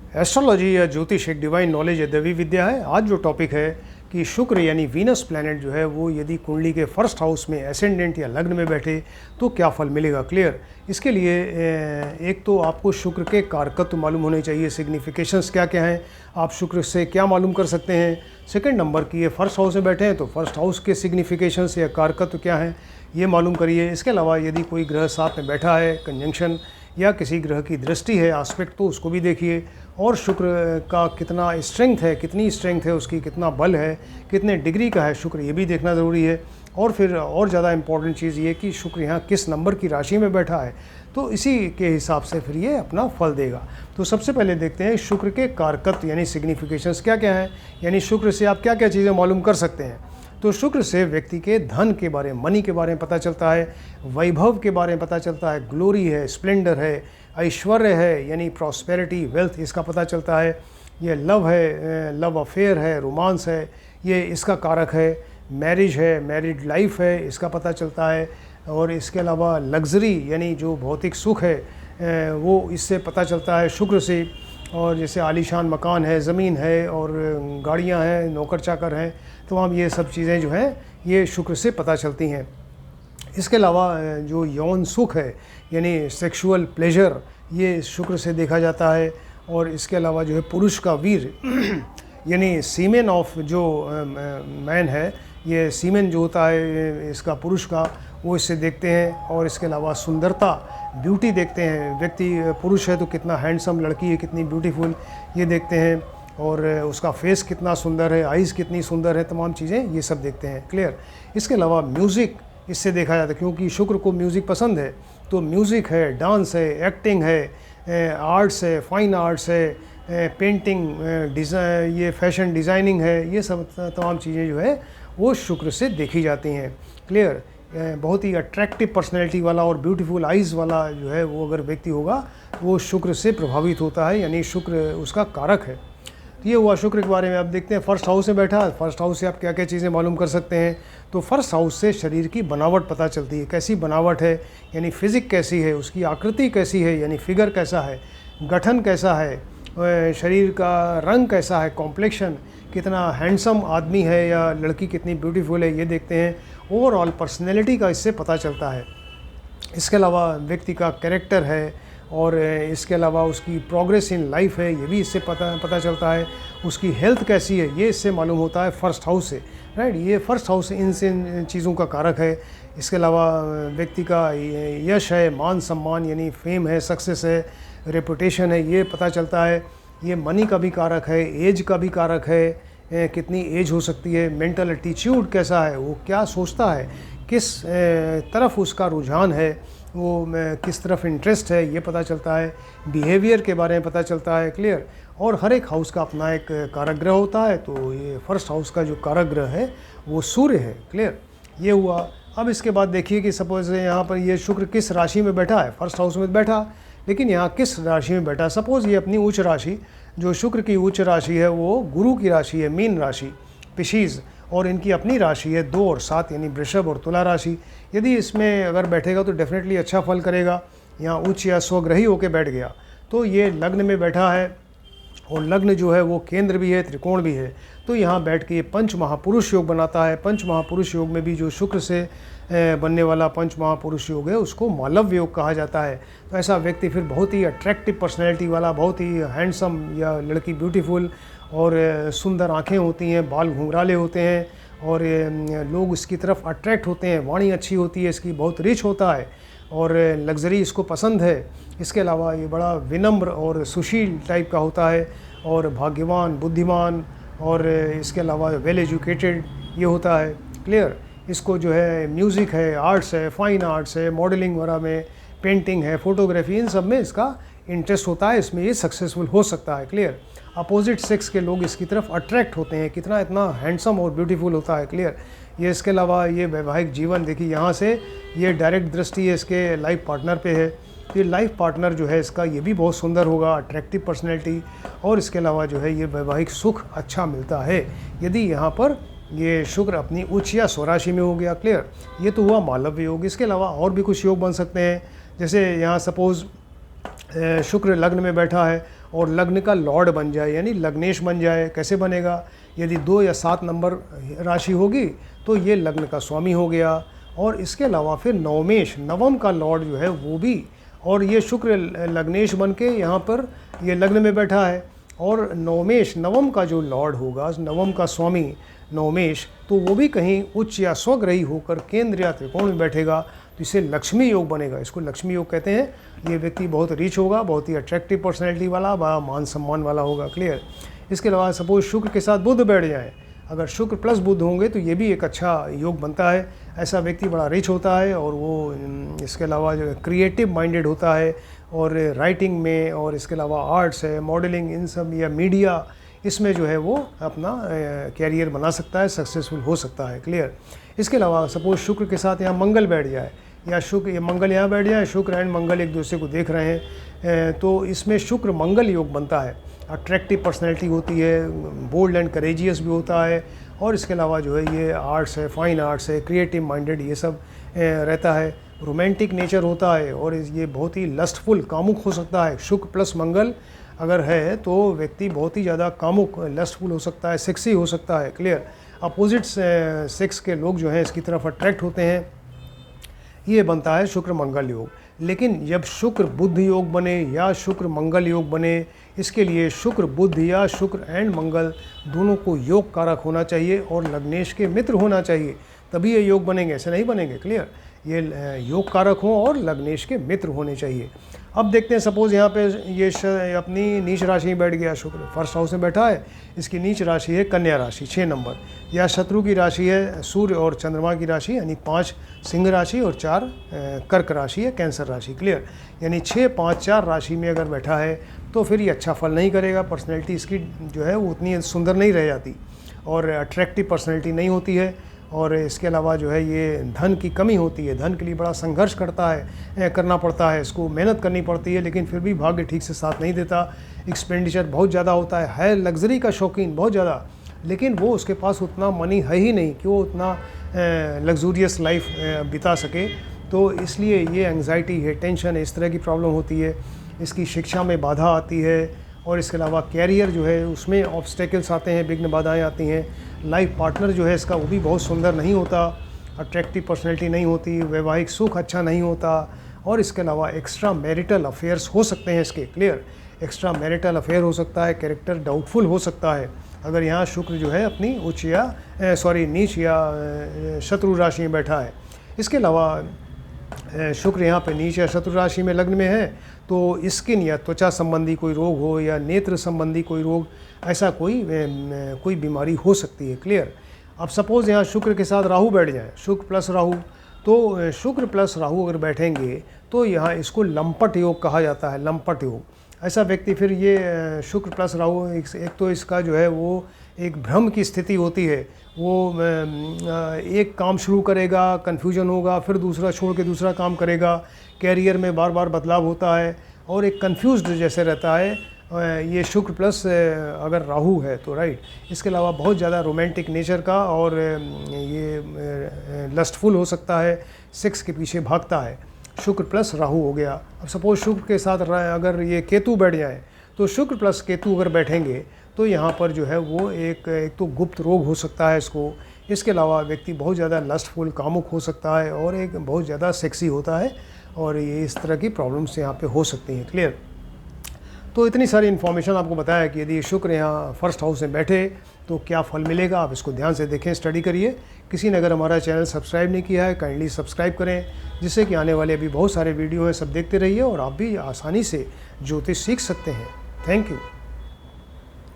Astrology या ज्योतिष एक डिवाइन नॉलेज या दैवी विद्या है। आज जो टॉपिक है कि शुक्र यानी वीनस प्लैनेट जो है वो यदि कुंडली के फर्स्ट हाउस में एसेंडेंट या लग्न में बैठे तो क्या फल मिलेगा। क्लियर। इसके लिए एक तो आपको शुक्र के कारकत्व मालूम होने चाहिए, सिग्निफिकेशंस क्या क्या हैं, आप शुक्र से क्या मालूम कर सकते हैं। सेकंड नंबर की ये फर्स्ट हाउस में बैठे हैं तो फर्स्ट हाउस के सिग्निफिकेशंस या कारकत्व क्या हैं ये मालूम करिए। इसके अलावा यदि कोई ग्रह साथ में बैठा है, कंजंक्शन या किसी ग्रह की दृष्टि है, आस्पेक्ट, तो उसको भी देखिए। और शुक्र का कितना स्ट्रेंथ है, कितनी स्ट्रेंथ है उसकी, कितना बल है, कितने डिग्री का है शुक्र, ये भी देखना ज़रूरी है। और फिर और ज़्यादा इम्पॉर्टेंट चीज़ ये कि शुक्र यहाँ किस नंबर की राशि में बैठा है, तो इसी के हिसाब से फिर ये अपना फल देगा। तो सबसे पहले देखते हैं शुक्र के कारकत्व यानी सिग्निफिकेशंस क्या क्या हैं, यानी शुक्र से आप क्या क्या चीज़ें मालूम कर सकते हैं। तो शुक्र से व्यक्ति के धन के बारे में, मनी के बारे में पता चलता है, वैभव के बारे में पता चलता है, ग्लोरी है, स्प्लेंडर है, ऐश्वर्य है यानी प्रॉस्पेरिटी, वेल्थ, इसका पता चलता है। ये लव है, लव अफेयर है, रोमांस है, ये इसका कारक है। मैरिज है, मैरिड लाइफ है, इसका पता चलता है। और इसके अलावा लग्जरी यानी जो भौतिक सुख है वो इससे पता चलता है शुक्र से। और जैसे आलीशान मकान है, ज़मीन है और गाड़ियां हैं, नौकर चाकर हैं, तमाम ये सब चीज़ें जो हैं ये शुक्र से पता चलती हैं। इसके अलावा जो यौन सुख है यानी सेक्सुअल प्लेजर, ये शुक्र से देखा जाता है। और इसके अलावा जो है पुरुष का वीर यानी सीमेन ऑफ जो मैन है, ये सीमेन जो होता है इसका पुरुष का, वो इससे देखते हैं। और इसके अलावा सुंदरता, ब्यूटी देखते हैं, व्यक्ति पुरुष है तो कितना हैंडसम, लड़की है कितनी ब्यूटीफुल, ये देखते हैं। और उसका फेस कितना सुंदर है, आइज़ कितनी सुंदर है, तमाम चीज़ें ये सब देखते हैं। क्लियर। इसके अलावा म्यूज़िक इससे देखा जाता है, क्योंकि शुक्र को म्यूज़िक पसंद है, तो म्यूज़िक है, डांस है, एक्टिंग है, आर्ट्स है, फाइन आर्ट्स है, पेंटिंग, ये फैशन डिज़ाइनिंग है, ये सब तमाम चीज़ें जो है वो शुक्र से देखी जाती हैं। क्लियर। बहुत ही अट्रैक्टिव पर्सनैलिटी वाला और ब्यूटीफुल आइज़ वाला जो है वो अगर व्यक्ति होगा वो शुक्र से प्रभावित होता है, यानी शुक्र उसका कारक है। तो ये हुआ शुक्र के बारे में। अब देखते हैं फर्स्ट हाउस में बैठा, फर्स्ट हाउस से आप क्या क्या चीज़ें मालूम कर सकते हैं। तो फर्स्ट हाउस से शरीर की बनावट पता चलती है, कैसी बनावट है यानी फिजिक कैसी है, उसकी आकृति कैसी है यानी फिगर कैसा है, गठन कैसा है, शरीर का रंग कैसा है, कॉम्प्लेक्शन, कितना हैंडसम आदमी है या लड़की कितनी ब्यूटीफुल है, ये देखते हैं। ओवरऑल पर्सनैलिटी का इससे पता चलता है। इसके अलावा व्यक्ति का कैरेक्टर है और इसके अलावा उसकी प्रोग्रेस इन लाइफ है, ये भी इससे पता चलता है। उसकी हेल्थ कैसी है ये इससे मालूम होता है फर्स्ट हाउस से, राइट। ये फर्स्ट हाउस इन चीज़ों का कारक है। इसके अलावा व्यक्ति का यश है, मान सम्मान यानी फेम है, सक्सेस है, रेपुटेशन है, ये पता चलता है। ये मनी का भी कारक है, एज का भी कारक है, कितनी एज हो सकती है, मेंटल एटीट्यूड कैसा है, वो क्या सोचता है, किस तरफ उसका रुझान है, वो किस तरफ इंटरेस्ट है, ये पता चलता है। बिहेवियर के बारे में पता चलता है। क्लियर। और हर एक हाउस का अपना एक कारक ग्रह होता है, तो ये फर्स्ट हाउस का जो कारक ग्रह है वो सूर्य है। क्लियर। ये हुआ। अब इसके बाद देखिए कि सपोज यहाँ पर ये शुक्र किस राशि में बैठा है, फर्स्ट हाउस में बैठा, लेकिन यहाँ किस राशि में बैठा। सपोज़ ये अपनी उच्च राशि, जो शुक्र की उच्च राशि है वो गुरु की राशि है, मीन राशि, पिशीज, और इनकी अपनी राशि है 2 और 7 यानी वृषभ और तुला राशि। यदि इसमें अगर बैठेगा तो डेफिनेटली अच्छा फल करेगा। यहाँ उच्च या स्वग्रही होकर बैठ गया तो ये लग्न में बैठा है, और लग्न जो है वो केंद्र भी है, त्रिकोण भी है, तो यहाँ बैठ के ये पंच महापुरुष योग बनाता है। पंच महापुरुष योग में भी जो शुक्र से बनने वाला पंच महापुरुष योग है उसको मालव्य योग कहा जाता है। तो ऐसा व्यक्ति फिर बहुत ही अट्रैक्टिव पर्सनैलिटी वाला, बहुत ही हैंडसम या लड़की ब्यूटीफुल और सुंदर आँखें होती हैं, बाल घुंघराले होते हैं और लोग इसकी तरफ अट्रैक्ट होते हैं, वाणी अच्छी होती है इसकी, बहुत रिच होता है और लग्जरी इसको पसंद है। इसके अलावा ये बड़ा विनम्र और सुशील टाइप का होता है और भाग्यवान, बुद्धिमान और इसके अलावा वेल एजुकेटेड ये होता है। क्लियर। इसको जो है म्यूज़िक है, आर्ट्स है, फाइन आर्ट्स है, मॉडलिंग वगैरह में, पेंटिंग है, फोटोग्राफी, इन सब में इसका इंटरेस्ट होता है, इसमें ये सक्सेसफुल हो सकता है। क्लियर। अपोजिट सेक्स के लोग इसकी तरफ अट्रैक्ट होते हैं, कितना इतना हैंडसम और ब्यूटीफुल होता है। क्लियर। ये इसके अलावा ये वैवाहिक जीवन देखिए, यहाँ से ये डायरेक्ट दृष्टि है इसके लाइफ पार्टनर पे है, तो ये लाइफ पार्टनर जो है इसका ये भी बहुत सुंदर होगा, अट्रैक्टिव पर्सनैलिटी। और इसके अलावा जो है ये वैवाहिक सुख अच्छा मिलता है यदि यहाँ पर ये शुक्र अपनी उच्च या स्वराशि में हो गया। क्लियर। ये तो हुआ मालव्य योग। इसके अलावा और भी कुछ योग बन सकते हैं, जैसे यहाँ सपोज़ शुक्र लग्न में बैठा है और लग्न का लॉर्ड बन जाए यानी लग्नेश बन जाए। कैसे बनेगा? यदि 2 या 7 नंबर राशि होगी तो ये लग्न का स्वामी हो गया। और इसके अलावा फिर नवमेश, नवम का लॉर्ड जो है वो भी, और ये शुक्र लग्नेश बन के यहाँ पर ये लग्न में बैठा है। और नवमेश, नवम का जो लॉर्ड होगा, नवम का स्वामी नवमेश, तो वो भी कहीं उच्च या स्वग्रही होकर केंद्र या त्रिकोण में बैठेगा, तो इसे लक्ष्मी योग बनेगा। इसको लक्ष्मी योग कहते हैं। ये व्यक्ति बहुत रिच होगा, बहुत ही अट्रैक्टिव पर्सनैलिटी वाला, बड़ा मान सम्मान वाला होगा। क्लियर? इसके अलावा सपोज शुक्र के साथ बुध बैठ जाए, अगर शुक्र प्लस बुध होंगे तो ये भी एक अच्छा योग बनता है। ऐसा व्यक्ति बड़ा रिच होता है और वो इसके अलावा जो क्रिएटिव माइंडेड होता है और राइटिंग में, और इसके अलावा आर्ट्स है, मॉडलिंग, इन सब या मीडिया, इसमें जो है वो अपना कैरियर बना सकता है, सक्सेसफुल हो सकता है। क्लियर? इसके अलावा सपोज शुक्र के साथ यहाँ मंगल बैठ जाए, या शुक्र ये मंगल यहाँ बैठ जाए, शुक्र एंड मंगल एक दूसरे को देख रहे हैं, तो इसमें शुक्र मंगल योग बनता है। अट्रैक्टिव पर्सनैलिटी होती है, बोल्ड एंड करेजियस भी होता है, और इसके अलावा जो है ये आर्ट्स है, फाइन आर्ट्स है, क्रिएटिव माइंडेड, ये सब रहता है। रोमांटिक नेचर होता है और ये बहुत ही लस्टफुल, कामुक हो सकता है। शुक्र प्लस मंगल अगर है तो व्यक्ति बहुत ही ज़्यादा कामुक, लस्टफुल हो सकता है, सेक्सी हो सकता है। क्लियर? अपोजिट सेक्स के लोग जो हैं इसकी तरफ अट्रैक्ट होते हैं। ये बनता है शुक्र मंगल योग। लेकिन जब शुक्र बुध योग बने या शुक्र मंगल योग बने, इसके लिए शुक्र बुध या शुक्र एंड मंगल दोनों को योग कारक होना चाहिए और लग्नेश के मित्र होना चाहिए, तभी ये योग बनेंगे, ऐसे नहीं बनेंगे। क्लियर? ये योग कारक हों और लग्नेश के मित्र होने चाहिए। अब देखते हैं, सपोज यहाँ पे ये अपनी नीच राशि में बैठ गया, शुक्र फर्स्ट हाउस में बैठा है, इसकी नीच राशि है कन्या राशि 6 नंबर, या शत्रु की राशि है सूर्य और चंद्रमा की राशि, यानी 5 सिंह राशि और 4 कर्क राशि है कैंसर राशि। क्लियर? यानी 6, 5, 4 राशि में अगर बैठा है तो फिर ये अच्छा फल नहीं करेगा। पर्सनैलिटी इसकी जो है वो उतनी सुंदर नहीं रह जाती और अट्रैक्टिव पर्सनैलिटी नहीं होती है। और इसके अलावा जो है ये धन की कमी होती है, धन के लिए बड़ा संघर्ष करना पड़ता है, इसको मेहनत करनी पड़ती है, लेकिन फिर भी भाग्य ठीक से साथ नहीं देता। एक्सपेंडिचर बहुत ज़्यादा होता है लग्जरी का शौकीन बहुत ज़्यादा, लेकिन वो उसके पास उतना मनी है ही नहीं कि वो उतना लग्जूरियस लाइफ बिता सके। तो इसलिए ये एंग्जाइटी है, टेंशन है, इस तरह की प्रॉब्लम होती है। इसकी शिक्षा में बाधा आती है, और इसके अलावा कैरियर जो है उसमें ऑब्स्टेकल्स आते हैं, विघ्न बाधाएं आती हैं। लाइफ पार्टनर जो है इसका वो भी बहुत सुंदर नहीं होता, अट्रैक्टिव पर्सनैलिटी नहीं होती, वैवाहिक सुख अच्छा नहीं होता, और इसके अलावा एक्स्ट्रा मैरिटल अफेयर्स हो सकते हैं इसके। क्लियर? एक्स्ट्रा मैरिटल अफेयर हो सकता है, कैरेक्टर डाउटफुल हो सकता है अगर यहाँ शुक्र जो है अपनी उच्च या नीच या शत्रु राशि में बैठा है। इसके अलावा शुक्र यहाँ पे नीच या शत्रु राशि में लग्न में है तो स्किन या त्वचा संबंधी कोई रोग हो या नेत्र संबंधी कोई रोग, ऐसा कोई बीमारी हो सकती है। क्लियर? अब सपोज़ यहाँ शुक्र के साथ राहु बैठ जाए, शुक्र प्लस राहु, तो शुक्र प्लस राहु अगर बैठेंगे तो यहाँ इसको लंपट योग कहा जाता है, लंपट योग। ऐसा व्यक्ति फिर ये शुक्र प्लस राहु, एक तो इसका जो है वो एक भ्रम की स्थिति होती है, वो एक काम शुरू करेगा, कन्फ्यूजन होगा, फिर दूसरा छोड़ के दूसरा काम करेगा, कैरियर में बार बार बदलाव होता है और एक कन्फ्यूज्ड जैसे रहता है। ये शुक्र प्लस अगर राहु है तो राइट। इसके अलावा बहुत ज़्यादा रोमांटिक नेचर का और ये लस्टफुल हो सकता है, सेक्स के पीछे भागता है। शुक्र प्लस राहु हो गया। अब सपोज शुक्र के साथ अगर ये केतु बैठ जाए तो शुक्र प्लस केतु अगर बैठेंगे तो यहाँ पर जो है वो एक तो गुप्त रोग हो सकता है इसको। इसके अलावा व्यक्ति बहुत ज़्यादा लस्टफुल, कामुक हो सकता है और एक बहुत ज़्यादा सेक्सी होता है, और ये इस तरह की प्रॉब्लम्स यहाँ पे हो सकती हैं। क्लियर? तो इतनी सारी इन्फॉर्मेशन आपको बताया कि यदि शुक्र यहाँ फर्स्ट हाउस में बैठे तो क्या फल मिलेगा, आप इसको ध्यान से देखें, स्टडी करिए। किसी ने अगर हमारा चैनल सब्सक्राइब नहीं किया है काइंडली सब्सक्राइब करें, जिससे कि आने वाले अभी बहुत सारे वीडियो हैं, सब देखते रहिए और आप भी आसानी से ज्योतिष सीख सकते हैं। Thank you.